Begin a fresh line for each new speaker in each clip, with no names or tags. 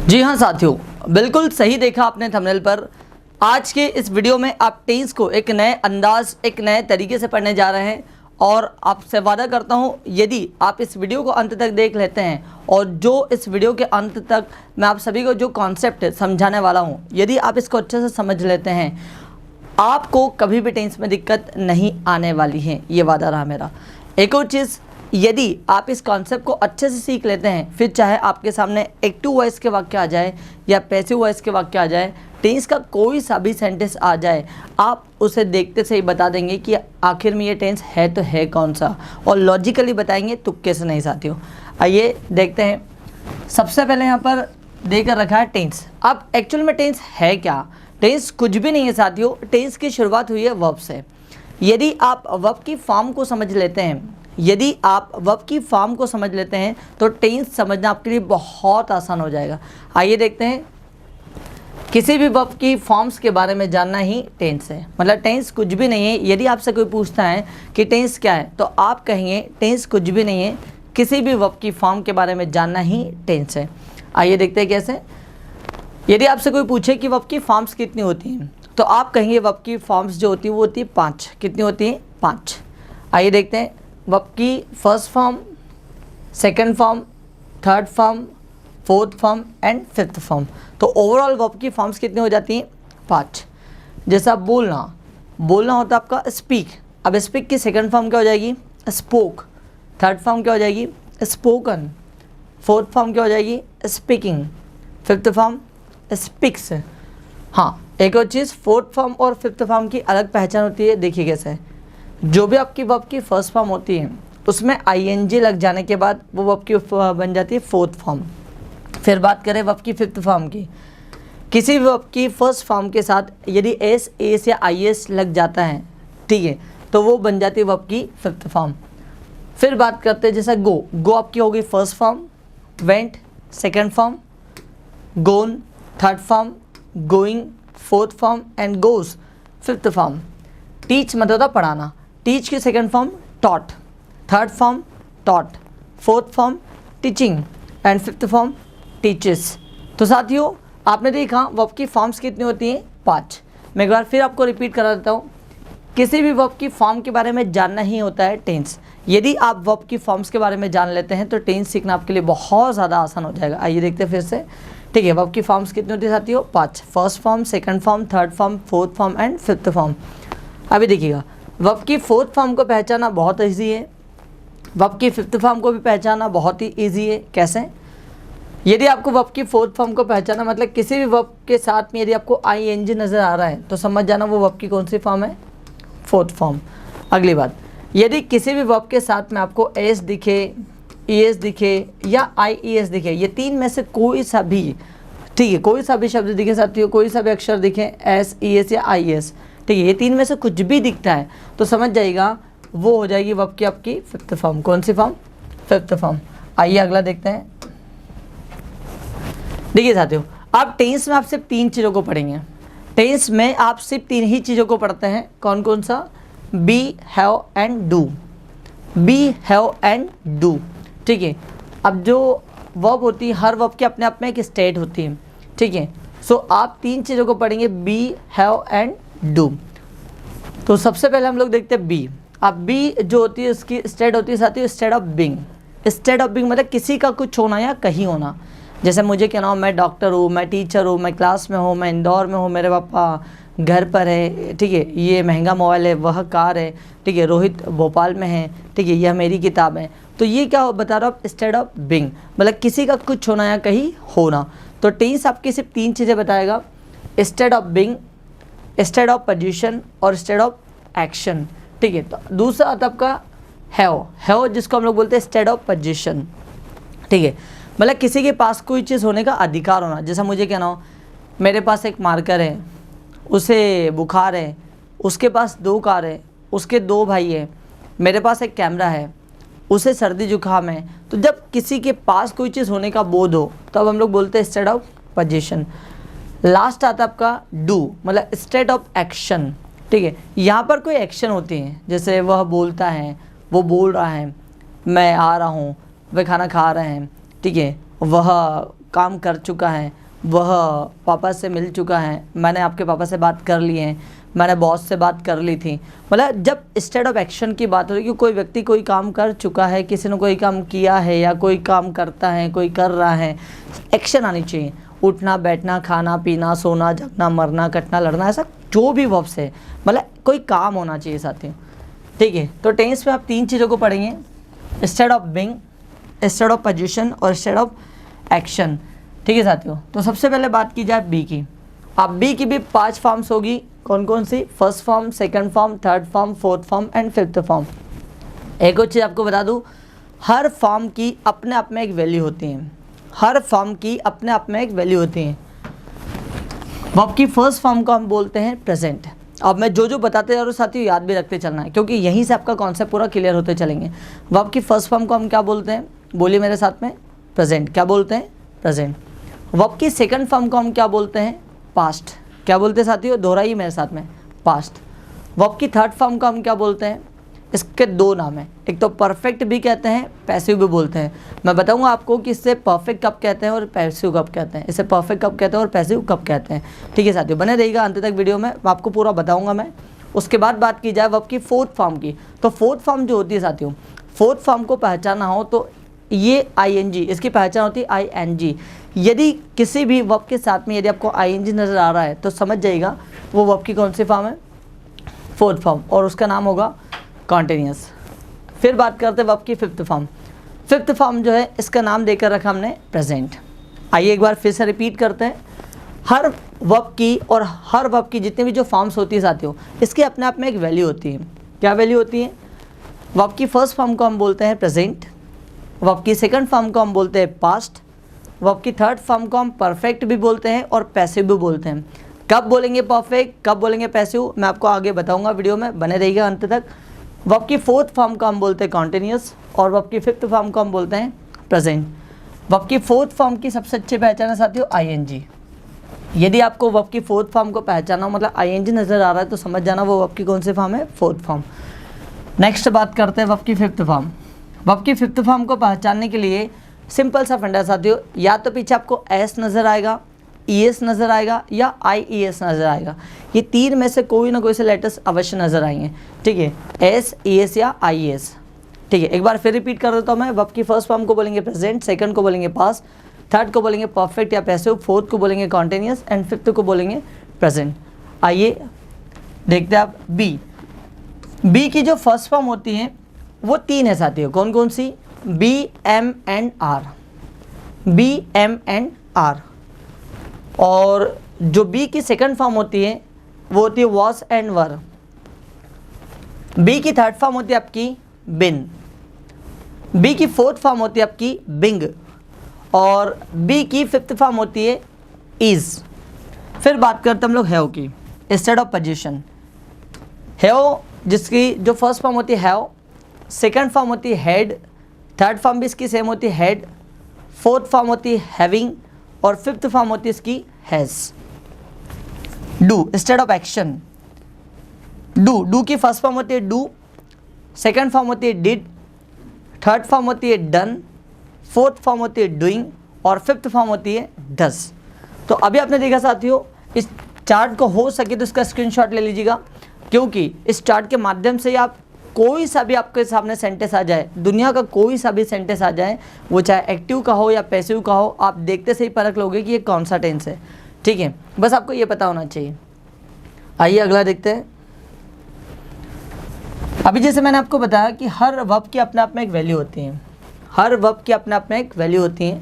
जी हाँ साथियों, बिल्कुल सही देखा आपने थंबनेल पर। आज के इस वीडियो में आप टेंस को एक नए अंदाज, एक नए तरीके से पढ़ने जा रहे हैं और आपसे वादा करता हूँ यदि आप इस वीडियो को अंत तक देख लेते हैं और जो इस वीडियो के अंत तक मैं आप सभी को जो कॉन्सेप्ट समझाने वाला हूँ, यदि आप इसको अच्छे से समझ लेते हैं, आपको कभी भी टेंस में दिक्कत नहीं आने वाली है, ये वादा रहा मेरा। एक और चीज़, यदि आप इस कॉन्सेप्ट को अच्छे से सीख लेते हैं, फिर चाहे आपके सामने एक्टिव वॉइस के वाक्य आ जाए या पैसिव वॉइस के वाक्य आ जाए, टेंस का कोई सा भी सेंटेंस आ जाए, आप उसे देखते से ही बता देंगे कि आखिर में ये टेंस है तो है कौन सा, और लॉजिकली बताएंगे, तुक्के से नहीं साथियों। आइए देखते हैं। सबसे पहले यहाँ पर देकर रखा है टेंस। अब एक्चुअल में टेंस है क्या? टेंस कुछ भी नहीं है साथियों। टेंस की शुरुआत हुई है वर्ब से। यदि आप वर्ब की फॉर्म को समझ लेते हैं, यदि आप वर्ब की फॉर्म को समझ लेते हैं तो टेंस समझना आपके लिए बहुत आसान हो जाएगा। आइए देखते हैं। किसी भी वर्ब की फॉर्म्स के बारे में जानना ही टेंस है। मतलब टेंस कुछ भी नहीं है। यदि आपसे कोई पूछता है कि टेंस क्या है, तो आप कहेंगे टेंस कुछ भी नहीं है, किसी भी वर्ब की फॉर्म के बारे में जानना ही टेंस है। आइए देखते हैं कैसे। यदि आपसे कोई पूछे कि वर्ब की फॉर्म्स कितनी होती हैं, तो आप कहेंगे वर्ब की फॉर्म्स जो होती है वो होती है 5। कितनी होती हैं? 5। आइए देखते हैं। वर्ब की first form, second form, third form, fourth form and fifth form. तो ओवरऑल वर्ब की फॉर्म्स कितनी हो जाती हैं? 5। जैसा बोलना, बोलना होता है आपका स्पीक। अब स्पीक की सेकंड फॉर्म क्या हो जाएगी? स्पोक। थर्ड फॉर्म क्या हो जाएगी? स्पोकन। फोर्थ फॉर्म क्या हो जाएगी? स्पीकिंग। Fifth form speaks. हाँ, एक और चीज़, फोर्थ फॉर्म और फिफ्थ फॉर्म की अलग पहचान होती है। देखिए कैसे, जो भी आपकी वर्ब की फर्स्ट फॉर्म होती है उसमें आईएनजी लग जाने के बाद वो वर्ब की बन जाती है फोर्थ फॉर्म। फिर बात करें वर्ब की फिफ्थ फॉर्म की, किसी भी वर्ब की फर्स्ट फॉर्म के साथ यदि एस या आईएस लग जाता है, ठीक है, तो वो बन जाती है वर्ब की फिफ्थ फॉर्म। फिर बात करते हैं जैसा गो, गो आपकी हो गई first form, went second form, gone third form, going fourth form and goes fifth form. Teach मतलब होता पढ़ाना। टीच की second form taught, third form taught, fourth form teaching and fifth form teaches. तो साथियों, आपने देखा वर्ब की forms कितनी होती हैं? 5। मैं एक बार फिर आपको रिपीट करा देता हूँ। किसी भी वर्ब की फॉर्म के बारे में जानना ही होता है टेंस। यदि आप वर्ब की फॉर्म्स के बारे में जान लेते हैं तो टेंस सीखना आपके लिए बहुत ज़्यादा आसान हो जाएगा। आइए देखते हैं फिर से। ठीक है, वर्ब की फॉर्म्स कितनी होती है साथियों? 5। First form, second form, third form, fourth form and fifth form. अभी देखिएगा, वर्ब की फोर्थ फॉर्म को पहचाना बहुत ईजी है, वर्ब की फिफ्थ फॉर्म को भी पहचाना बहुत ही ईजी है। कैसे? यदि आपको वर्ब की फोर्थ फॉर्म को पहचाना, मतलब किसी भी वर्ब के साथ में यदि आपको आईएनजी नज़र आ रहा है तो समझ जाना वो वर्ब की कौन सी फॉर्म है? Fourth form. अगली बात, यदि किसी भी वर्ब के साथ में आपको एस दिखे, ईएस दिखे या आईईएस दिखे, ये तीन में से कोई सा भी, ठीक है, कोई सा भी शब्द दिखे साथियों, कोई सा भी अक्षर दिखे, एस, ईएस या आईएस, ठीक है, ये तीन में से कुछ भी दिखता है तो समझ जाइएगा वो हो जाएगी वर्ब की आपकी फिफ्थ फॉर्म। कौन सी फॉर्म? Fifth form. आइए अगला देखते हैं। देखिए साथियों, आप टेंस में आप सिर्फ 3 चीज़ों को पढ़ेंगे। टेंस में आप सिर्फ 3 ही चीज़ों को पढ़ते हैं। कौन कौन सा? Be, have and do. Be, have and do, ठीक है। अब जो वर्ब होती है, हर वर्ब के अपने आप में एक स्टेट होती है, ठीक है। सो आप 3 चीज़ों को पढ़ेंगे, बी, हैव एंड डू। तो सबसे पहले हम लोग देखते हैं बी। अब बी जो होती है उसकी स्टेट होती है साथियों state of being. State of being मतलब किसी का कुछ होना या कहीं होना। जैसे मुझे कहना हो मैं डॉक्टर हूँ, मैं टीचर हूँ, मैं क्लास में हूँ, मैं इंदौर में हूँ, मेरे पापा घर पर है, ठीक है, ये महंगा मोबाइल है, वह कार है, ठीक है, रोहित भोपाल में है, ठीक है, यह मेरी किताब है। तो ये क्या बता रहा हूँ? स्टेट ऑफ बिंग, मतलब किसी का कुछ होना या कहीं होना। तो टेंस आपकी सिर्फ 3 चीज़ें बताएगा, state of being, state of position और स्टेट ऑफ एक्शन, ठीक है। तो दूसरा आता आपका हैव। हैव जिसको हम लोग बोलते हैं स्टेट ऑफ पोजीशन, ठीक है, मतलब किसी के पास कोई चीज़ होने का अधिकार होना। जैसा मुझे कहना हो मेरे पास एक मार्कर है, उसे बुखार है, उसके पास 2 कार है, उसके 2 भाई है, मेरे पास एक कैमरा है, उसे सर्दी जुकाम है। तो जब किसी के पास कोई चीज़ होने का बोध हो तब हम लोग बोलते हैं स्टेट ऑफ पोजीशन। लास्ट आता आपका डू, मतलब स्टेट ऑफ एक्शन, ठीक है। यहाँ पर कोई एक्शन होती है, जैसे वह बोलता है, वो बोल रहा है, मैं आ रहा हूँ, वह खाना खा रहे हैं, ठीक है, वह काम कर चुका है, वह पापा से मिल चुका है, मैंने आपके पापा से बात कर ली है, मैंने बॉस से बात कर ली थी। मतलब जब स्टेट ऑफ एक्शन की बात हो रही है कि कोई व्यक्ति कोई काम कर चुका है, किसी ने कोई काम किया है या कोई काम करता है, कोई कर रहा है, एक्शन आनी चाहिए। उठना, बैठना, खाना, पीना, सोना, जगना, मरना, कटना, लड़ना, ऐसा जो भी वर्ब्स है, मतलब कोई काम होना चाहिए साथियों। ठीक है, तो टेंस में आप 3 चीज़ों को पढ़ेंगे, state of being, state of position और स्टेट ऑफ एक्शन। ठीक है साथियों, तो सबसे पहले बात की जाए बी की। अब बी की भी 5 फॉर्म्स होगी। कौन कौन सी? First form, second form, third form, fourth form and fifth form. एक और चीज़ आपको बता दूं, हर फॉर्म की अपने आप में एक वैल्यू होती है। हर फॉर्म की अपने आप में एक वैल्यू होती है। वर्ब की फर्स्ट फॉर्म को हम बोलते हैं प्रेजेंट। अब मैं जो बताते जा रहा हूँ साथियों, याद भी रखते चलना है, क्योंकि यहीं से आपका कॉन्सेप्ट पूरा क्लियर होते चलेंगे। वर्ब की फर्स्ट फॉर्म को हम क्या बोलते हैं? बोलिए मेरे साथ में, प्रेजेंट। क्या बोलते हैं? प्रेजेंट। वर्ब की सेकंड फॉर्म को हम क्या बोलते हैं? पास्ट। क्या बोलते हैं साथियों? दोहराइए मेरे साथ में, पास्ट। वर्ब की थर्ड फॉर्म को हम क्या बोलते हैं? इसके 2 नाम हैं, एक तो परफेक्ट भी कहते हैं, पैसिव भी बोलते हैं। मैं बताऊंगा आपको कि इससे परफेक्ट कब कहते हैं और पैसिव कब कहते हैं, इससे परफेक्ट कब कहते हैं और पैसिव कब कहते हैं। ठीक है साथियों, बने रहिएगा अंत तक वीडियो में, आपको पूरा बताऊंगा मैं। उसके बाद बात की जाए वर्ब की फोर्थ फॉर्म की, तो फोर्थ फॉर्म जो होती है साथियों, फोर्थ फॉर्म को पहचाना हो तो ये ING, इसकी पहचान होती है ING। यदि किसी भी वर्ब के साथ में यदि आपको ING नज़र आ रहा है तो समझ जाइएगा वो वर्ब की कौन सी फॉर्म है? फोर्थ फॉर्म, और उसका नाम होगा कॉन्टिन्यूस। फिर बात करते हैं वर्ब की फिफ्थ फॉर्म। फिफ्थ फॉर्म जो है इसका नाम देकर रखा हमने प्रेजेंट। आइए एक बार फिर से रिपीट करते हैं। हर वर्ब की और हर वर्ब की जितनी भी जो फॉर्म्स होती है साथियों, इसके अपने आप में एक वैल्यू होती है। क्या वैल्यू होती है? वर्ब की फर्स्ट फॉर्म को हम बोलते हैं प्रेजेंट, वर्ब की सेकंड फॉर्म को हम बोलते हैं पास्ट, वर्ब की थर्ड फॉर्म को हम परफेक्ट भी बोलते हैं और पैसिव भी बोलते हैं। कब बोलेंगे परफेक्ट, कब बोलेंगे पैसिव, मैं आपको आगे बताऊंगा वीडियो में, बने रहिएगा अंत तक। वर्ब की फोर्थ फॉर्म को हम बोलते हैं कॉन्टिन्यूस और वर्ब की फिफ्थ फॉर्म को हम बोलते हैं प्रेजेंट। वर्ब की फोर्थ फॉर्म की सबसे अच्छी पहचान है साथियों ING। यदि आपको वर्ब की फोर्थ फॉर्म को पहचाना हो, मतलब ING नज़र आ रहा है, तो समझ जाना वो वर्ब की कौन सी फॉर्म है? Fourth form. नेक्स्ट बात करते हैं वर्ब की फिफ्थ फॉर्म। वर्ब की फिफ्थ फॉर्म को पहचानने के लिए सिंपल सा फंडा साथियों, या तो पीछे आपको S नज़र आएगा, ES नज़र आएगा या IES नज़र आएगा। ये 3 में से कोई ना कोई से लेटर्स अवश्य नज़र आएंगे। ठीक है, S, ES या IES। ठीक है, एक बार फिर रिपीट कर देता हूँ मैं। वर्ब की फर्स्ट फॉर्म को बोलेंगे प्रेजेंट, सेकंड को बोलेंगे पास्ट, थर्ड को बोलेंगे परफेक्ट या पैसिव, फोर्थ को बोलेंगे कॉन्टिन्यूस एंड फिफ्थ को बोलेंगे प्रेजेंट। आइए देखते हैं आप बी की जो फर्स्ट फॉर्म होती है वो 3 है साथियों। कौन कौन सी? B, M and R। B, M and R। और जो बी की सेकंड फॉर्म होती है वो होती है वॉस एंड वर। बी की थर्ड फॉर्म होती है आपकी बिन। बी की फोर्थ फॉर्म होती है आपकी बिंग और बी की फिफ्थ फॉर्म होती है इज। फिर बात करते हैं हम लोग हैव की, स्टेट ऑफ पोजीशन। हैव जिसकी जो फर्स्ट फॉर्म होती है हैव, सेकंड फॉर्म होती है हेड, थर्ड फॉर्म भी इसकी सेम होती है हेड, फोर्थ फॉर्म होती है हैविंग और फिफ्थ फॉर्म होती है इसकी has. Do, state of action. Do की फर्स्ट फॉर्म होती है डू, सेकंड फॉर्म होती है डिड, थर्ड फॉर्म होती है डन, फोर्थ फॉर्म होती है डूइंग और फिफ्थ फॉर्म होती है डज। तो अभी आपने देखा साथियों, इस चार्ट को हो सके तो इसका स्क्रीनशॉट ले लीजिएगा, क्योंकि इस चार्ट के माध्यम से आप कोई सा भी आपके सामने सेंटेंस आ जाए, दुनिया का कोई सा भी सेंटेंस आ जाए, वो चाहे एक्टिव का हो या पैसिव का हो, आप देखते से ही परख लोगे कि ये कौन सा टेंस है। ठीक है, बस आपको ये पता होना चाहिए। आइए अगला देखते हैं। अभी जैसे मैंने आपको बताया कि हर वर्ब की अपने आप में एक वैल्यू होती है। हर वर्ब की अपने आप में एक वैल्यू होती है।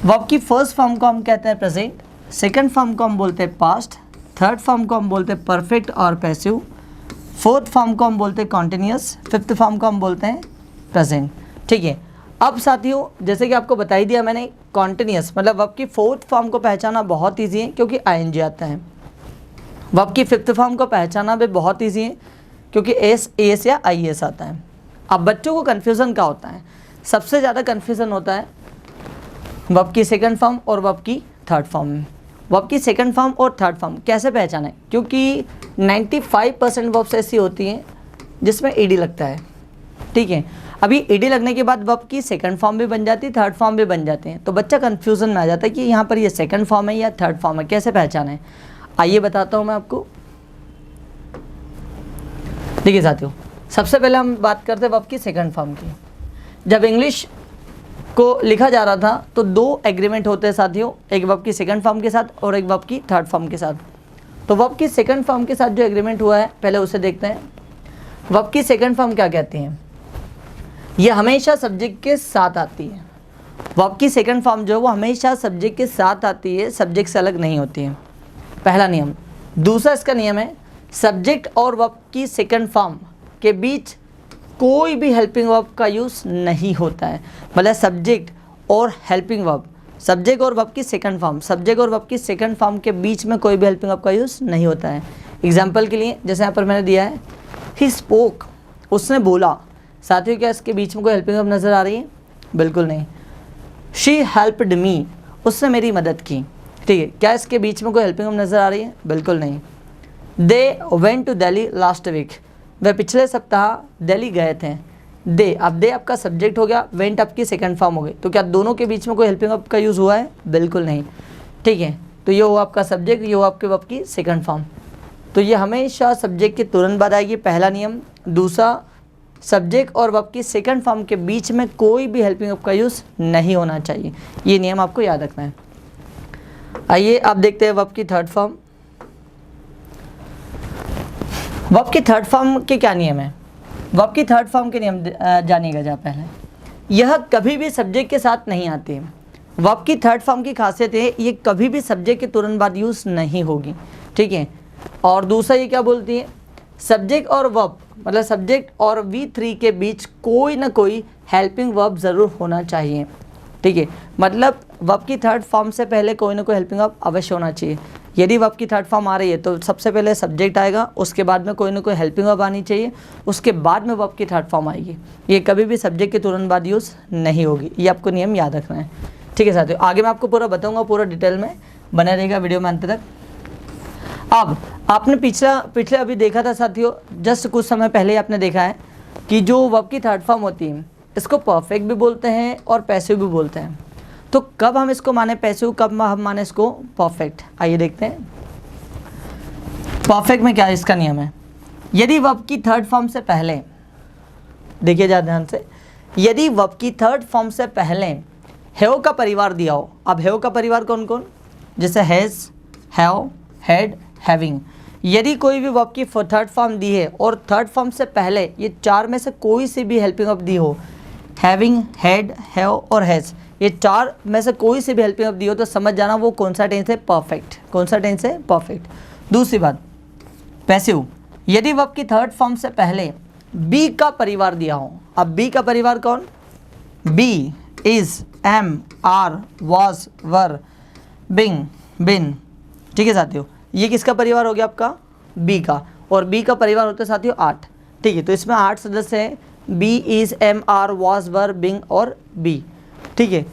वर्ब की फर्स्ट फॉर्म को हम कहते हैं प्रेजेंट, सेकंड फॉर्म को हम बोलते हैं पास्ट, थर्ड फॉर्म को हम बोलते हैं परफेक्ट और पैसिव, फोर्थ फॉर्म को हम बोलते हैं कॉन्टिन्यूस, फिफ्थ फॉर्म को हम बोलते हैं प्रेजेंट। ठीक है, अब साथियों जैसे कि आपको बता ही दिया मैंने, कॉन्टिन्यूस मतलब वर्ब की फोर्थ फॉर्म को पहचाना बहुत ईजी है क्योंकि ING आता है। वर्ब की फिफ्थ फॉर्म को पहचाना भी बहुत ईजी है क्योंकि S, AS या IES आता है। अब बच्चों को कन्फ्यूज़न क्या होता है? सबसे ज़्यादा कन्फ्यूज़न होता है वर्ब की सेकंड फॉर्म और वर्ब की थर्ड फॉर्म में। वर्ब की सेकंड फॉर्म और थर्ड फॉर्म कैसे पहचानें? क्योंकि 95% वर्ब्स ऐसी होती हैं जिसमें ED लगता है। ठीक है, अभी ईडी लगने के बाद वर्ब की सेकंड फॉर्म भी बन जाती है, थर्ड फॉर्म भी बन जाते हैं, तो बच्चा कंफ्यूजन में आ जाता है कि यहाँ पर ये सेकंड फॉर्म है या थर्ड फॉर्म है, कैसे पहचाना है। आइए बताता हूँ मैं आपको। देखिए साथियों, सबसे पहले हम बात करते हैं वर्ब की सेकंड फॉर्म की। जब इंग्लिश को लिखा जा रहा था तो दो एग्रीमेंट होते हैं साथियों, एक वर्ब की सेकंड फॉर्म के साथ और एक वर्ब की थर्ड फॉर्म के साथ। तो वर्ब की सेकंड फॉर्म के साथ जो एग्रीमेंट हुआ है पहले उसे देखते हैं। वर्ब की सेकंड फॉर्म क्या कहती हैं? ये हमेशा सब्जेक्ट के साथ आती है। वर्ब की सेकंड फॉर्म जो है वो हमेशा सब्जेक्ट के साथ आती है, सब्जेक्ट से अलग नहीं होती है, पहला नियम। दूसरा इसका नियम है, सब्जेक्ट और वर्ब की सेकंड फॉर्म के बीच कोई भी हेल्पिंग वर्ब का यूज़ नहीं होता है। मतलब सब्जेक्ट और हेल्पिंग वर्ब, सब्जेक्ट और वर्ब की सेकंड फॉर्म, सब्जेक्ट और वर्ब की सेकंड फॉर्म के बीच में कोई भी हेल्पिंग वर्ब का यूज़ नहीं होता है। एग्जाम्पल के लिए जैसे यहाँ पर मैंने दिया है, ही स्पोक, उसने बोला। साथियों क्या इसके बीच में कोई हेल्पिंग वर्ब नज़र आ रही है? बिल्कुल नहीं। शी हेल्प्ड मी, उसने मेरी मदद की। ठीक है, क्या इसके बीच में कोई हेल्पिंग वर्ब नज़र आ रही है? बिल्कुल नहीं। They went to Delhi last week, वह पिछले सप्ताह दिल्ली गए थे। दे, अब दे आपका सब्जेक्ट हो गया, वेंट आपकी सेकंड फॉर्म हो गई, तो क्या दोनों के बीच में कोई हेल्पिंग वर्ब का यूज़ हुआ है? बिल्कुल नहीं। ठीक है, तो ये हुआ आपका सब्जेक्ट, ये हुआ आपके वर्ब की सेकंड फॉर्म। तो ये हमेशा सब्जेक्ट के तुरंत बाद आएगी, पहला नियम। दूसरा, सब्जेक्ट और वर्ब की सेकंड फॉर्म के बीच में कोई भी हेल्पिंग वर्ब का यूज़ नहीं होना चाहिए, ये नियम आपको याद रखना है। आइए आप देखते हैं वर्ब की थर्ड फॉर्म। वर्ब की थर्ड फॉर्म के क्या नियम है? वर्ब की थर्ड फॉर्म के नियम जानिएगा जहाँ पहले, यह कभी भी सब्जेक्ट के साथ नहीं आती है। वर्ब की थर्ड फॉर्म की खासियत है, ये कभी भी सब्जेक्ट के तुरंत बाद यूज़ नहीं होगी। ठीक है, और दूसरा ये क्या बोलती है, सब्जेक्ट और वर्ब, मतलब सब्जेक्ट और V3 के बीच कोई ना कोई हेल्पिंग वर्ब ज़रूर होना चाहिए। ठीक है, मतलब वर्ब की थर्ड फॉर्म से पहले कोई ना कोई हेल्पिंग वर्ब अवश्य होना चाहिए। यदि वर्ब की थर्ड फॉर्म आ रही है तो सबसे पहले सब्जेक्ट आएगा, उसके बाद में कोई ना कोई हेल्पिंग वर्ब आनी चाहिए, उसके बाद में वर्ब की थर्ड फॉर्म आएगी। ये कभी भी सब्जेक्ट के तुरंत बाद यूज़ नहीं होगी, ये आपको नियम याद रखना है। ठीक है साथियों, आगे मैं आपको पूरा बताऊँगा, पूरा डिटेल में बना रहेगा वीडियो में अंत तक। अब आपने पिछले अभी देखा था साथियों, जस्ट कुछ समय पहले ही आपने देखा है कि जो वर्ब की थर्ड फॉर्म होती है इसको परफेक्ट भी बोलते हैं और पैसिव भी बोलते हैं। तो कब हम इसको माने पैसिव, कब हम माने इसको परफेक्ट, आइए देखते हैं। परफेक्ट में क्या इसका नियम है, यदि वर्ब की थर्ड फॉर्म से पहले, देखिए ज़रा ध्यान से, यदि वर्ब की थर्ड फॉर्म से पहले हैव का परिवार दिया हो। अब हैव का परिवार कौन कौन, जैसे हैज़, हैव, हैड, हैविंग। यदि कोई भी वर्ब की थर्ड फॉर्म दी है और थर्ड फॉर्म से पहले ये चार में से कोई सी भी हेल्पिंग वर्ब दी हो, हैविंग, हैड, हैव और हैज़, ये चार में से कोई सी भी हेल्पिंग वर्ब दी हो, तो समझ जाना वो कौन सा टेंस है, परफेक्ट। कौन सा टेंस है, परफेक्ट। दूसरी बात, पैसिव, यदि वर्ब की थर्ड फॉर्म से पहले बी का परिवार दिया हो। अब बी का परिवार कौन, be, is, am, are, was, were, being, been. ठीक है साथियों, ये किसका परिवार हो गया, आपका बी का, और बी का परिवार होता है साथियों 8। ठीक है, तो इसमें 8 सदस्य हैं, be, is, am, are, was, were, being और बी। ठीक है,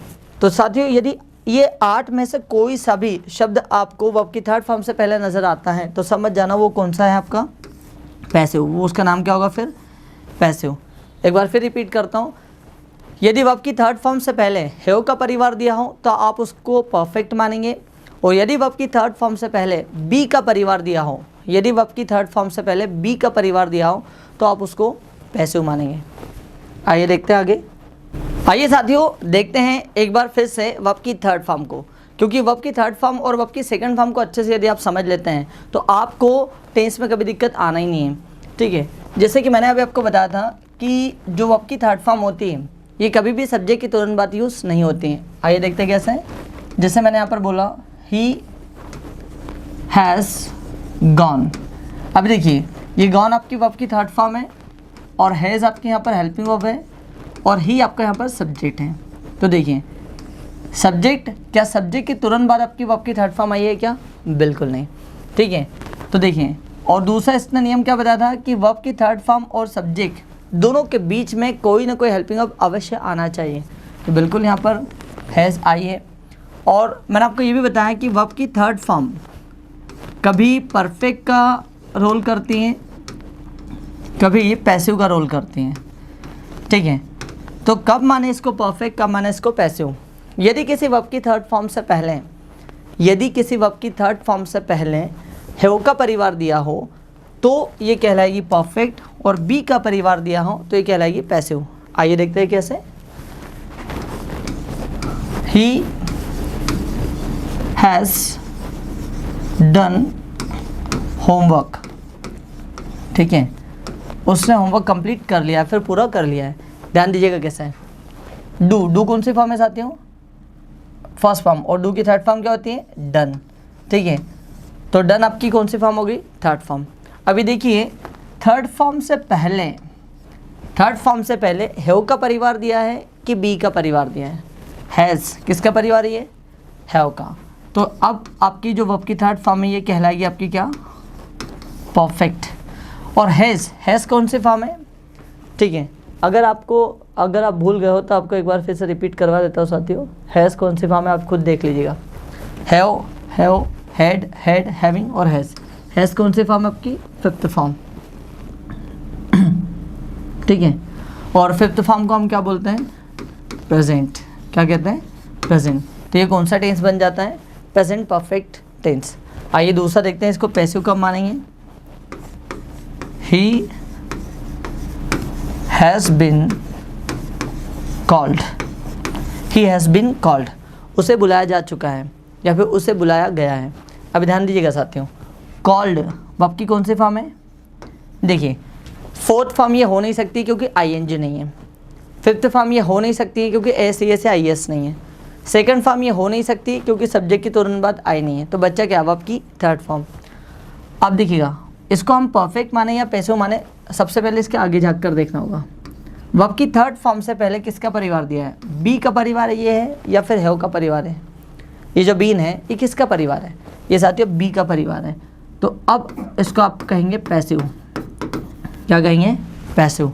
तो साथियों यदि ये 8 में से कोई सा भी शब्द आपको वर्ब की थर्ड फॉर्म से पहले नज़र आता है तो समझ जाना वो कौन सा है, आपका पैसिव। वो उसका नाम क्या होगा फिर, पैसिव। एक बार फिर रिपीट करता हूँ, यदि वर्ब की थर्ड फॉर्म से पहले हैव का परिवार दिया हो तो आप उसको परफेक्ट मानेंगे, और यदि वर्ब की थर्ड फॉर्म से पहले बी का परिवार दिया हो, यदि वर्ब की थर्ड फॉर्म से पहले बी का परिवार दिया हो तो आप उसको पैसिव मानेंगे। आइए देखते हैं आगे। आइए साथियों देखते हैं एक बार फिर से वर्ब की थर्ड फॉर्म को, क्योंकि वर्ब की थर्ड फॉर्म और वर्ब की सेकंड फॉर्म को अच्छे से यदि आप समझ लेते हैं तो आपको टेंस में कभी दिक्कत आना ही नहीं है। ठीक है, जैसे कि मैंने अभी आपको बताया था कि जो वर्ब की थर्ड फॉर्म होती है ये कभी भी सब्जेक्ट की तुरंत बाद यूज़ नहीं होती हैं। आइए देखते हैं कैसे। जैसे मैंने यहाँ पर बोला ही हैज़ गॉन। अब देखिए ये गॉन आपकी वर्ब की थर्ड फॉर्म है और हैज़ आपके यहाँ पर हेल्पिंग वर्ब है और ही आपका यहाँ पर सब्जेक्ट है। तो देखिए सब्जेक्ट, क्या सब्जेक्ट के तुरंत बाद आपकी वर्ब की थर्ड फॉर्म आई है क्या, बिल्कुल नहीं। ठीक है, तो देखिए, और दूसरा इसने नियम क्या बताया था कि वर्ब की थर्ड फॉर्म और सब्जेक्ट दोनों के बीच में कोई ना कोई हेल्पिंग वर्ब अवश्य आना चाहिए। तो बिल्कुल यहाँ पर हैज़ आई है। और मैंने आपको ये भी बताया कि वर्ब की थर्ड फॉर्म कभी परफेक्ट का रोल करती हैं, कभी पैसिव का रोल करती हैं। ठीक है, तो कब माने इसको परफेक्ट, कब माने इसको पैसिव? यदि किसी वर्ब की थर्ड फॉर्म से पहले, यदि किसी वर्ब की थर्ड फॉर्म से पहले हैव का परिवार दिया हो तो ये कहलाएगी परफेक्ट, और बी का परिवार दिया हो तो ये कहलाएगी पैसिव। आइए देखते हैं कैसे। ही हैज़ डन होमवर्क, ठीक है, उसने होमवर्क कंप्लीट कर लिया है, फिर पूरा कर लिया है। ध्यान दीजिएगा कैसे है। डू कौन सी फॉर्म में आती हूँ? फर्स्ट फॉर्म, और डू की थर्ड फॉर्म क्या होती है? डन, ठीक है। तो डन आपकी कौन सी फॉर्म होगी? Third form. अभी देखिए थर्ड फॉर्म से पहले, थर्ड फॉर्म से पहले हैव का परिवार दिया है कि बी का परिवार दिया है? हैज़ किसका परिवार है? ये हैव का। तो अब आपकी जो वर्ब की थर्ड फॉर्म है ये कहलाएगी आपकी क्या? परफेक्ट। और हैज़ कौन सी फॉर्म है? ठीक है, अगर आप भूल गए हो तो आपको एक बार फिर से रिपीट करवा देता हूँ साथियों। हैज़ कौन सी फॉर्म है आप खुद देख लीजिएगा। हैव, हैड, हैविंग और हैज़ कौन सी फॉर्म है आपकी? फिफ्थ फॉर्म, ठीक है। और फिफ्थ फॉर्म को हम क्या बोलते हैं? प्रेजेंट। क्या कहते हैं? प्रेजेंट। तो ये कौन सा टेंस बन जाता है? Present perfect tense. आइए दूसरा देखते हैं, इसको पैसिव कब मानेंगे? He has been called, he has been called, उसे बुलाया जा चुका है या फिर उसे बुलाया गया है। अभी ध्यान दीजिएगा साथियों, कॉल्ड वर्ब की कौन सी फॉर्म है? देखिए फोर्थ फॉर्म ये हो नहीं सकती क्योंकि आईएनजी नहीं है। फिफ्थ फॉर्म ये हो नहीं सकती क्योंकि एस या आईएस नहीं है। सेकंड फॉर्म ये हो नहीं सकती क्योंकि सब्जेक्ट की तुरंत बाद आई नहीं है। तो बच्चा क्या वर्ब की थर्ड फॉर्म। अब देखिएगा इसको हम परफेक्ट माने या पैसिव माने, सबसे पहले इसके आगे झाँक कर देखना होगा। वर्ब की थर्ड फॉर्म से पहले किसका परिवार दिया है? बी का परिवार है ये है या फिर हैव का परिवार है? ये जो बीन है ये किसका परिवार है? ये साथियों बी का परिवार है। तो अब इसको आप कहेंगे पैसिव। क्या कहेंगे? पैसिव।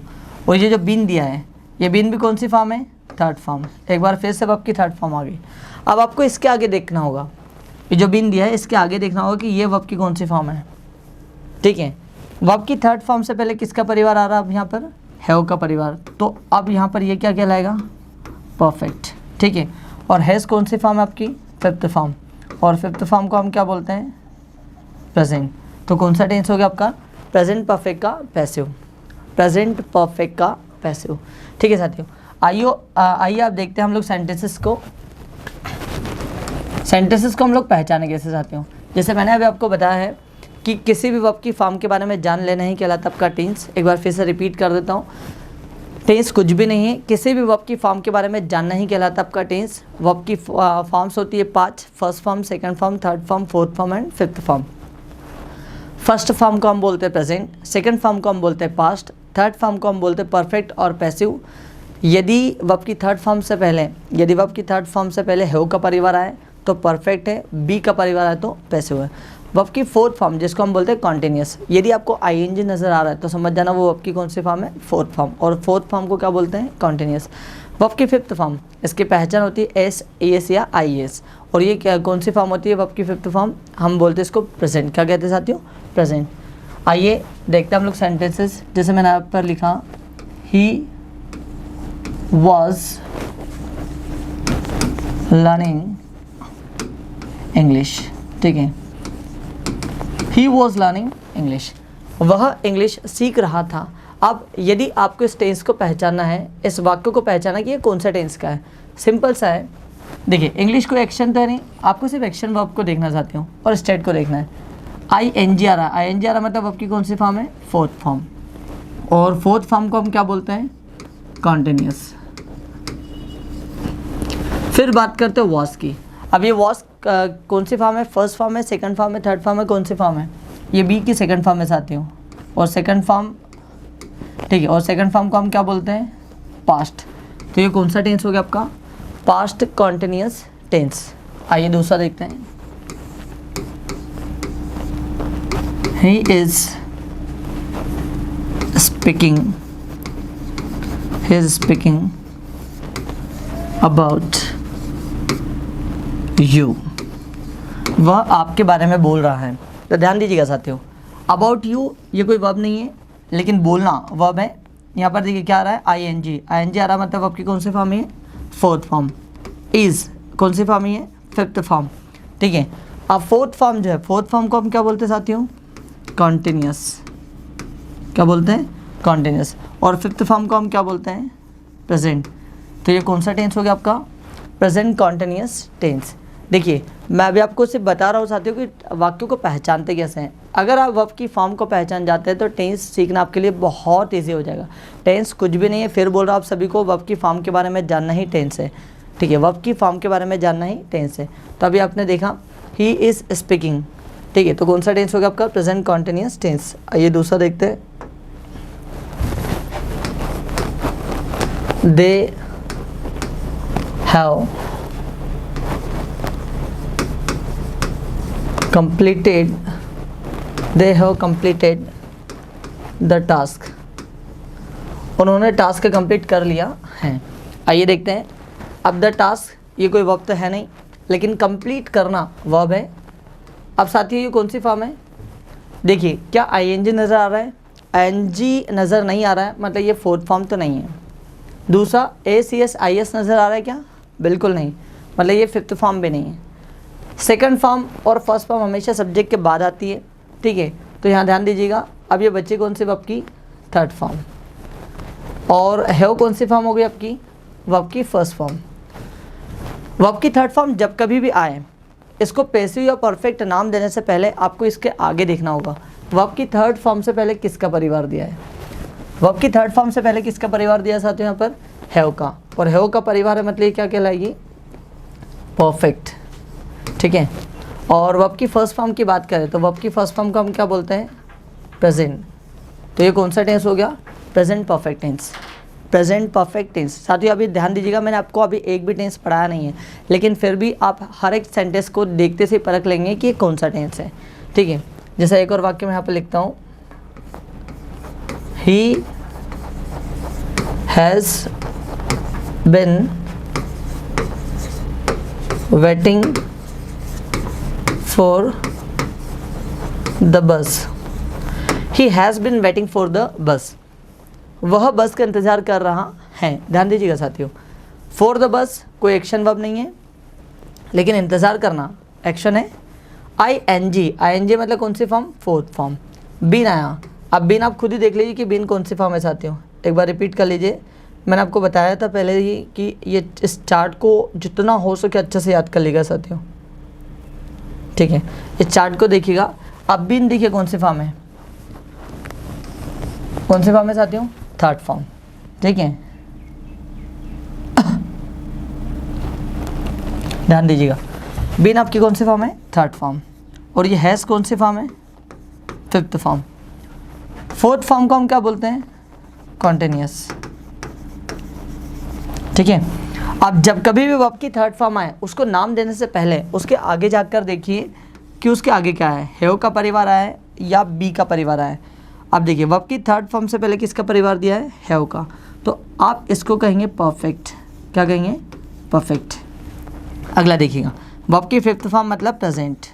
और ये जो बीन दिया है, ये बीन भी कौन सी फॉर्म है? Third form. एक बार फिर से वर्ब की थर्ड फॉर्म आ गई। अब आपको इसके आगे देखना होगा, ये जो बीन दिया है इसके आगे देखना होगा कि ये वर्ब की कौन सी फॉर्म है, ठीक है। वर्ब की थर्ड फॉर्म से पहले किसका परिवार आ रहा है? अब यहाँ पर हैव का परिवार। तो अब यहाँ पर ये क्या कहलाएगा? परफेक्ट, ठीक है। और हैज़ कौन सी फॉर्म है आपकी? Fifth form. और फिफ्थ फॉर्म को हम क्या बोलते हैं? प्रेजेंट। तो कौन सा टेंस हो गया आपका? प्रेजेंट परफेक्ट का पैसिव, प्रेजेंट परफेक्ट का पैसिव, ठीक है साथियों। आइए आप देखते हैं हम लोग सेंटेंसेस को हम लोग पहचाने कैसे साथियों। जैसे मैंने अभी आपको बताया है कि किसी भी वर्ब की फॉर्म के बारे में जान लेना ही कहलाता आपका टेंस। एक बार फिर से रिपीट कर देता हूँ, टेंस कुछ भी नहीं है, किसी भी वर्ब की फॉर्म के बारे में जानना ही कहलाता आपका टेंस। वर्ब की फॉर्म्स होती है 5, first form, second form, third form, fourth form and fifth form. First form को हम बोलते हैं प्रेजेंट, सेकंड फॉर्म को हम बोलते हैं पास्ट, थर्ड फॉर्म को हम बोलते हैं परफेक्ट और पैसिव। यदि वर्ब की थर्ड फॉर्म से पहले हैव का परिवार आए तो परफेक्ट है, बी का परिवार आए तो पैसिव है। वर्ब की फोर्थ फॉर्म जिसको हम बोलते हैं कॉन्टिन्यूस, यदि आपको आईएनजी नज़र आ रहा है तो समझ जाना वो वर्ब की कौन सी फॉर्म है? Fourth form. और फोर्थ फॉर्म को क्या बोलते हैं? कॉन्टिन्यूस। वर्ब की फिफ्थ फॉर्म, इसकी पहचान होती है एस, एस या आईएस। और ये क्या कौन सी फॉर्म होती है वर्ब की फिफ्थ फॉर्म? हम बोलते हैं इसको प्रेजेंट। क्या कहते हैं साथियों? प्रेजेंट। आइए देखते हैं हम लोग सेंटेंसेस। जैसे मैंने आप पर लिखा, ही वॉज लर्निंग इंग्लिश, ठीक है। ही वॉज लर्निंग इंग्लिश, वह इंग्लिश सीख रहा था। अब यदि आपको इस टेंस को पहचानना है, इस वाक्य को पहचाना कि ये कौन सा टेंस का है, सिंपल सा है। देखिए इंग्लिश कोई एक्शन तो है नहीं, आपको सिर्फ एक्शन वर्ब को देखना चाहती हूँ और स्टेट को देखना है। आईएनजी आ रहा मतलब वर्ब की कौन सी फॉर्म है? Fourth form. और फोर्थ फॉर्म को हम क्या बोलते हैं? कॉन्टिन्यूस। फिर बात करते हैं वॉज की। अब ये वॉज कौन सी फॉर्म है? फर्स्ट फॉर्म है, सेकंड फॉर्म है, थर्ड फॉर्म है, कौन सी फॉर्म है? ये बी की सेकंड फॉर्म में आती हूँ। और सेकंड फॉर्म, ठीक है, और सेकंड फॉर्म को हम क्या बोलते हैं? पास्ट। तो ये कौन सा टेंस हो गया आपका? Past continuous tense. आइए दूसरा देखते हैं। He is speaking about you, वह आपके बारे में बोल रहा है। तो ध्यान दीजिएगा साथियों, अबाउट यू ये कोई वर्ब नहीं है, लेकिन बोलना वर्ब है। यहाँ पर देखिए क्या आ रहा है, आई एन जी आ रहा है, मतलब आपकी कौन सी फॉर्म है, फोर्थ फॉर्म। इज़ कौन सी फॉर्म है, फिफ्थ फॉर्म। ठीक है, अब फोर्थ फॉर्म जो है, फोर्थ फॉर्म को हम क्या बोलते हैं साथियों, कॉन्टिन्यूस। क्या बोलते हैं, कॉन्टिन्यूस। और फिफ्थ फॉर्म को हम क्या बोलते हैं, प्रेजेंट। तो ये कौन सा टेंस हो गया आपका, प्रेजेंट कॉन्टिन्यूस टेंस। देखिए मैं अभी आपको सिर्फ बता रहा हूँ साथियों कि वाक्यों को पहचानते कैसे हैं। अगर आप वर्ब की फॉर्म को पहचान जाते हैं तो टेंस सीखना आपके लिए बहुत ईजी हो जाएगा। टेंस कुछ भी नहीं है, फिर बोल रहा हूँ आप सभी को, वर्ब की फॉर्म के बारे में जानना ही टेंस है। ठीक है, वर्ब की फॉर्म के बारे में जानना ही टेंस है। तो अभी आपने देखा ही इज़ स्पीकिंग। ठीक है, तो कौन सा टेंस होगा आपका, प्रेजेंट कॉन्टिन्यूस टेंस। आइए दूसरा देखते हैं, they have completed, they have completed the task। उन्होंने टास्क कंप्लीट कर लिया है। आइए देखते हैं, अब द टास्क ये कोई वर्ब तो है नहीं, लेकिन कंप्लीट करना वर्ब है। अब साथियों ये कौन सी फॉर्म है, देखिए क्या आईएनजी नज़र आ रहा है, आईएनजी नज़र नहीं आ रहा है, मतलब ये फोर्थ फॉर्म तो नहीं है। दूसरा एसीएस आईएस नज़र आ रहा है क्या, बिल्कुल नहीं, मतलब ये फिफ्थ फॉर्म भी नहीं है। सेकंड फॉर्म और फर्स्ट फॉर्म हमेशा सब्जेक्ट के बाद आती है। ठीक है, तो यहाँ ध्यान दीजिएगा। अब ये बच्चे कौन से वर्ब की, थर्ड फॉर्म। और हैव कौन सी फॉर्म हो गई आपकी, वर्ब की फर्स्ट फॉर्म। वर्ब की थर्ड फॉर्म जब कभी भी आए, इसको पैसिव या परफेक्ट नाम देने से पहले आपको इसके आगे देखना होगा, वर्ब की थर्ड फॉर्म से पहले किसका परिवार दिया है। वर्ब की थर्ड फॉर्म से पहले किसका परिवार दिया साथियों, यहाँ पर हैव का। और हैव का परिवार है, मतलब क्या कहलाएगी, परफेक्ट। ठीक है, और वर्ब की फर्स्ट फॉर्म की बात करें तो वर्ब की फर्स्ट फॉर्म को हम क्या बोलते हैं, प्रेजेंट। तो ये कौन सा टेंस हो गया, present perfect tense. Present perfect tense. साथियों अभी ध्यान दीजिएगा, मैंने आपको अभी एक भी टेंस पढ़ाया नहीं है, लेकिन फिर भी आप हर एक सेंटेंस को देखते से परख लेंगे कि ये कौन सा टेंस है। ठीक है, जैसा एक और वाक्य मैं यहाँ पर लिखता हूँ, ही has bin waiting for the bus। he has been waiting for the bus। वह बस का इंतज़ार कर रहा है। ध्यान दीजिएगा साथियों, for the bus कोई एक्शन वर्ब नहीं है, लेकिन इंतज़ार करना एक्शन है। ing मतलब कौन सी फॉर्म, फोर्थ फॉर्म। बीन आया, अब बीन आप खुद ही देख लीजिए कि बीन कौन सी फॉर्म है साथियों, एक बार रिपीट कर लीजिए। मैंने आपको बताया था पहले ही कि ये इस चार्ट को जितना हो सके अच्छे से याद कर लीजिएगा साथियों। ठीक है, इस चार्ट को देखिएगा। अब बीन देखिए कौन सी फॉर्म है, कौन सी फॉर्म है साथियों, थर्ड फॉर्म। ठीक है, ध्यान दीजिएगा, बीन आपकी कौन सी फॉर्म है, थर्ड फॉर्म। और ये हैज़ कौन सी फॉर्म है, फिफ्थ फॉर्म। फोर्थ फॉर्म को हम क्या बोलते हैं, कॉन्टिन्यूस। ठीक है, अब जब कभी भी वर्ब की थर्ड फॉर्म आए, उसको नाम देने से पहले उसके आगे जाकर देखिए कि उसके आगे क्या है, हैव का परिवार आया है या बी का परिवार आया है। अब देखिए वर्ब की थर्ड फॉर्म से पहले किसका परिवार दिया है, हैव का, तो आप इसको कहेंगे परफेक्ट। क्या कहेंगे, परफेक्ट। अगला देखिएगा, वर्ब की फिफ्थ फॉर्म मतलब प्रेजेंट।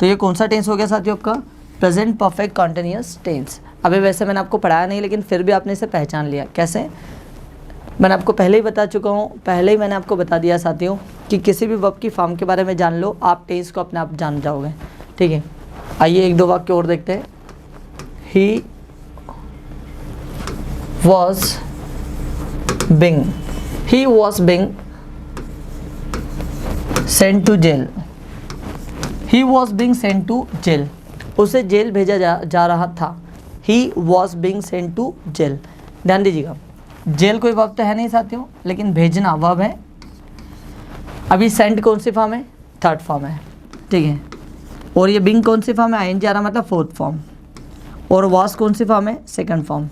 तो ये कौन सा टेंस हो गया साथियों आपका, प्रेजेंट परफेक्ट कॉन्टिन्यूस टेंस। अभी वैसे मैंने आपको पढ़ाया नहीं, लेकिन फिर भी आपने इसे पहचान लिया। कैसे, मैंने आपको पहले ही बता चुका हूँ, पहले ही मैंने आपको बता दिया साथियों कि किसी भी वर्ब की फॉर्म के बारे में जान लो, आप टेंस को अपने आप जान जाओगे। ठीक है, आइए एक दो वाक्य और देखते हैं। He was being sent to jail. He was being sent to jail, उसे जेल भेजा जा रहा था। He was being sent to jail. ध्यान दीजिएगा, जेल कोई वर्ब तो है नहीं साथियों, लेकिन भेजना वर्ब है। अभी सेंट कौन सी फॉर्म है, थर्ड फॉर्म है। ठीक है, और ये बिंग कौन सी फॉर्म है, आईएनजी आ रहा मतलब फोर्थ फॉर्म। और वॉस कौन सी फॉर्म है, सेकंड फॉर्म।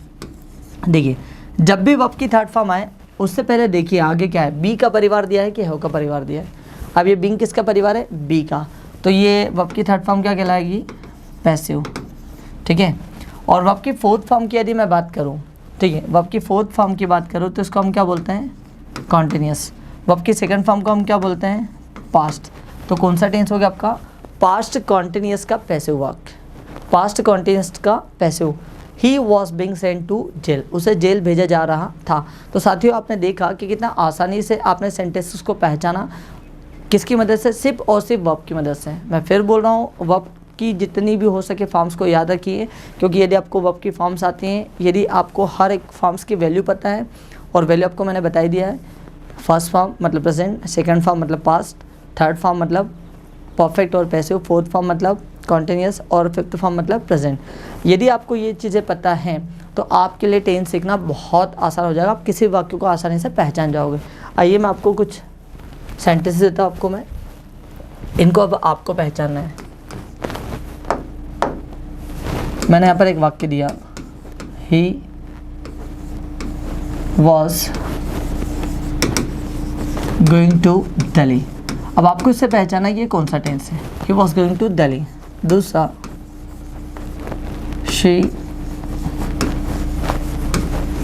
देखिए जब भी वर्ब की थर्ड फॉर्म आए, उससे पहले देखिए आगे क्या है, बी का परिवार दिया है कि हैव का परिवार दिया है। अब ये बिंग किसका परिवार है, बी का, तो ये वर्ब की थर्ड फॉर्म क्या कहलाएगी, पैसिव। ठीक है, और वर्ब की फोर्थ फॉर्म की यदि मैं बात करूँ, ठीक है, वर्ब की फोर्थ फॉर्म की बात करो तो इसको हम क्या बोलते हैं, कॉन्टिन्यूस। वर्ब की सेकंड फॉर्म को हम क्या बोलते हैं, पास्ट। तो कौन सा टेंस हो गया आपका, पास्ट कॉन्टिन्यूस का पैसिव वर्ब। पास्ट कॉन्टिन्यूस का passive. He was being sent to jail, उसे जेल भेजा जा रहा था। तो साथियों आपने देखा कि कितना आसानी से आपने सेंटेंसेस को पहचाना, किसकी मदद से, सिर्फ और सिर्फ वर्ब की मदद से। मैं फिर बोल रहा हूँ, वर्ब की जितनी भी हो सके फॉर्म्स को याद रखिए, क्योंकि यदि आपको वर्ब की फॉर्म्स आती हैं, यदि आपको हर एक फॉर्म्स की वैल्यू पता है, और वैल्यू आपको मैंने बताई दिया है, फर्स्ट फॉर्म मतलब प्रेजेंट, सेकंड फॉर्म मतलब पास्ट, थर्ड फॉर्म मतलब परफेक्ट और पैसिव, फोर्थ फॉर्म मतलब कॉन्टिन्यूअस, और फिफ्थ फॉर्म मतलब प्रेजेंट। यदि आपको ये चीज़ें पता हैं तो आपके लिए टेंस सीखना बहुत आसान हो जाएगा, आप किसी वाक्य को आसानी से पहचान जाओगे। आइए मैं आपको कुछ सेंटेंसेस देता हूँ आपको, मैं इनको अब आपको पहचानना है। मैंने यहाँ पर एक वाक्य दिया, he was going to Delhi. अब आपको इससे पहचाना कि ये कौन सा टेंस है। He was going to Delhi. दूसरा, she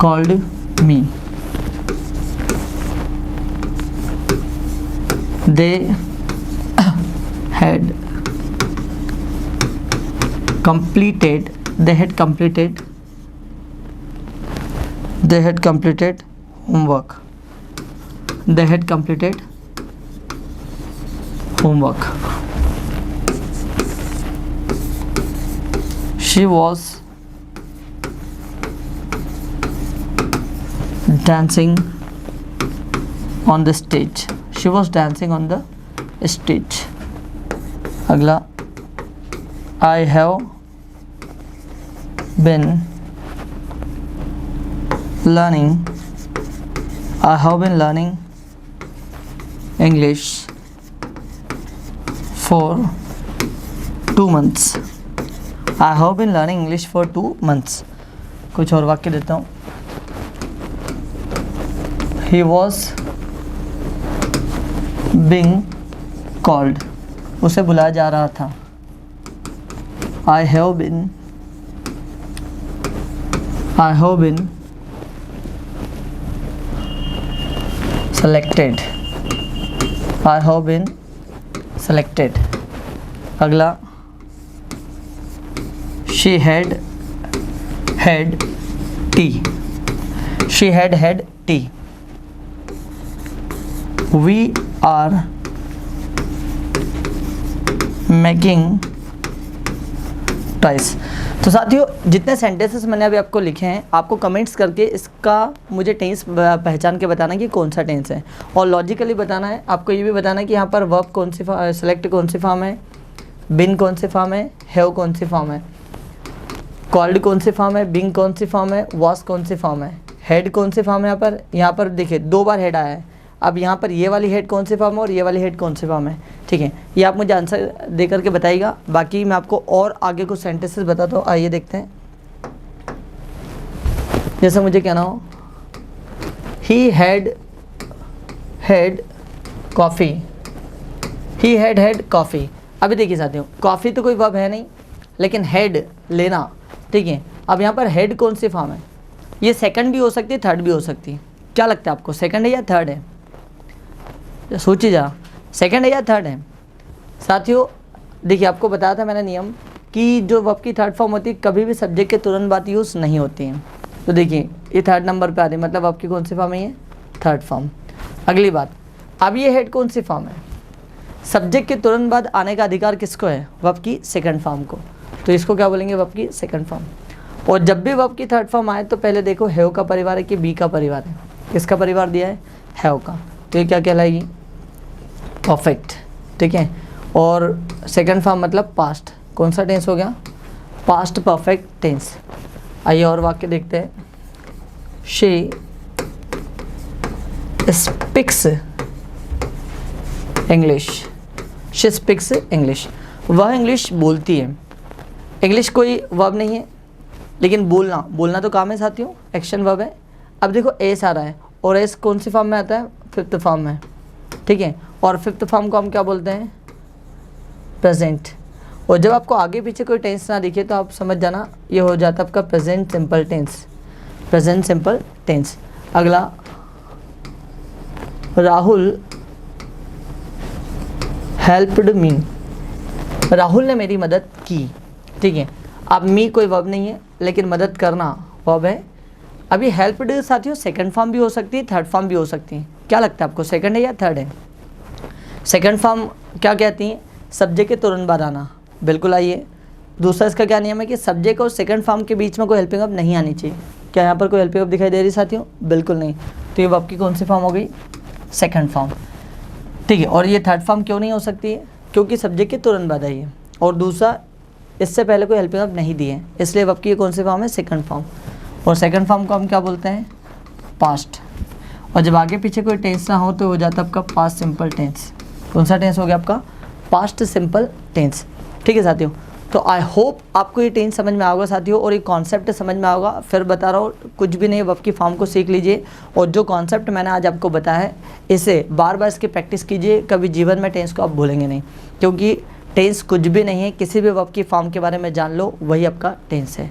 called me, they had completed homework. She was dancing on the stage. अगला, I have been learning English for 2 months. I have been learning English for 2 months. कुछ और वाक्य देता हूँ। He was being called, उसे बुलाया जा रहा था। I have been selected. अगला, she had tea. We are making toys. तो साथियों जितने सेंटेंसेस मैंने अभी आपको लिखे हैं, आपको कमेंट्स करके इसका मुझे टेंस पहचान के बताना कि कौन सा टेंस है, और लॉजिकली बताना है। आपको ये भी बताना है कि यहाँ पर वर्ब कौन सी सेलेक्ट कौन सी फॉर्म है, बिन कौन सी फॉर्म है, हैव कौन सी फॉर्म है, कॉल्ड कौन सी फॉर्म है, बिंग कौन सी फॉर्म है, वॉज कौन सी फॉर्म है, हेड कौन सी फॉर्म है। यहाँ पर देखिए 2 बार हेड आया है। अब यहाँ पर ये वाली हेड कौन सी फॉर्म है और ये वाली हेड कौन सी फॉर्म है, ठीक है। ये आप मुझे आंसर दे करके बताइएगा। बाकी मैं आपको और आगे कुछ सेंटेंसेस बताता हूँ, आइए देखते हैं। जैसे मुझे कहना हो, ही हैड कॉफ़ी। अभी देखिए साथियों, कॉफ़ी तो कोई वर्ब है नहीं, लेकिन हेड लेना, ठीक है। अब यहाँ पर हेड कौन सी फॉर्म है, ये सेकंड भी हो सकती है, थर्ड भी हो सकती है। क्या लगता है आपको, सेकंड है या थर्ड है? सोचिए जरा, सेकंड है या थर्ड है? साथियों देखिए, आपको बताया था मैंने नियम कि जो वर्ब की थर्ड फॉर्म होती है कभी भी सब्जेक्ट के तुरंत बाद यूज़ नहीं होती है। तो देखिए ये थर्ड नंबर पे आ रही है, मतलब वर्ब की कौन सी फॉर्म है, ये थर्ड फॉर्म। अगली बात, अब ये हेड कौन सी फॉर्म है, सब्जेक्ट के तुरंत बाद आने का अधिकार किसको है, वर्ब की सेकंड फॉर्म को। तो इसको क्या बोलेंगे, वर्ब की सेकंड फॉर्म। और जब भी वर्ब की थर्ड फॉर्म आए तो पहले देखो हैव का परिवार है कि बी का परिवार है। किसका परिवार दिया है, हैव का, तो ये क्या कहलाएगी, परफेक्ट, ठीक है। और सेकंड फॉर्म मतलब पास्ट, कौन सा टेंस हो गया, पास्ट परफेक्ट टेंस। आइए और वाक्य देखते हैं। शी स्पीक्स इंग्लिश, वह इंग्लिश बोलती है। इंग्लिश कोई वर्ब नहीं है, लेकिन बोलना तो काम है साथियों, एक्शन वर्ब है। अब देखो एस आ रहा है, और एस कौन सी फॉर्म में आता है, फिफ्थ फॉर्म में, ठीक है। और फिफ्थ फॉर्म को हम क्या बोलते हैं, प्रेजेंट। और जब आपको आगे पीछे कोई टेंस ना दिखे तो आप समझ जाना ये हो जाता है आपका प्रेजेंट सिंपल टेंस। अगला, राहुल हेल्प्ड मी, राहुल ने मेरी मदद की, ठीक है। अब मी कोई वर्ब नहीं है, लेकिन मदद करना वो अब है। अभी हेल्प्ड साथियों सेकंड फॉर्म भी हो सकती है, थर्ड फॉर्म भी हो सकती है। क्या लगता है आपको, सेकंड है या थर्ड है? सेकंड फॉर्म क्या कहती हैं? सब्जेक्ट के तुरंत बाद आना, बिल्कुल आइए। दूसरा इसका क्या नियम है कि सब्जेक्ट और सेकंड फॉर्म के बीच में कोई हेल्पिंग वर्ब नहीं आनी चाहिए। क्या यहाँ पर कोई हेल्पिंग वर्ब दिखाई दे रही साथियों? बिल्कुल नहीं। तो ये वर्ब की कौन सी फॉर्म हो गई? Second form. ठीक है, और ये थर्ड फॉर्म क्यों नहीं हो सकती है? क्योंकि सब्जेक्ट के तुरंत बाद आई है, और दूसरा इससे पहले कोई हेल्पिंग वर्ब नहीं दी है, इसलिए वर्ब की ये कौन सी फॉर्म है? Second form. और सेकंड फॉर्म को हम क्या बोलते हैं? पास्ट। और जब आगे पीछे कोई टेंस ना हो तो हो जाता है आपका पास्ट सिंपल टेंस। कौन सा टेंस हो गया आपका? Past simple tense. ठीक है साथियों, तो आई होप आपको ये टेंस समझ में आएगा साथियों, और ये कॉन्सेप्ट समझ में आएगा। फिर बता रहा हूँ, कुछ भी नहीं, वर्ब की फॉर्म को सीख लीजिए, और जो कॉन्सेप्ट मैंने आज आपको बताया है इसे बार बार इसकी प्रैक्टिस कीजिए। कभी जीवन में टेंस को आप भूलेंगे नहीं, क्योंकि टेंस कुछ भी नहीं है, किसी भी वर्ब की फॉर्म के बारे में जान लो, वही आपका टेंस है।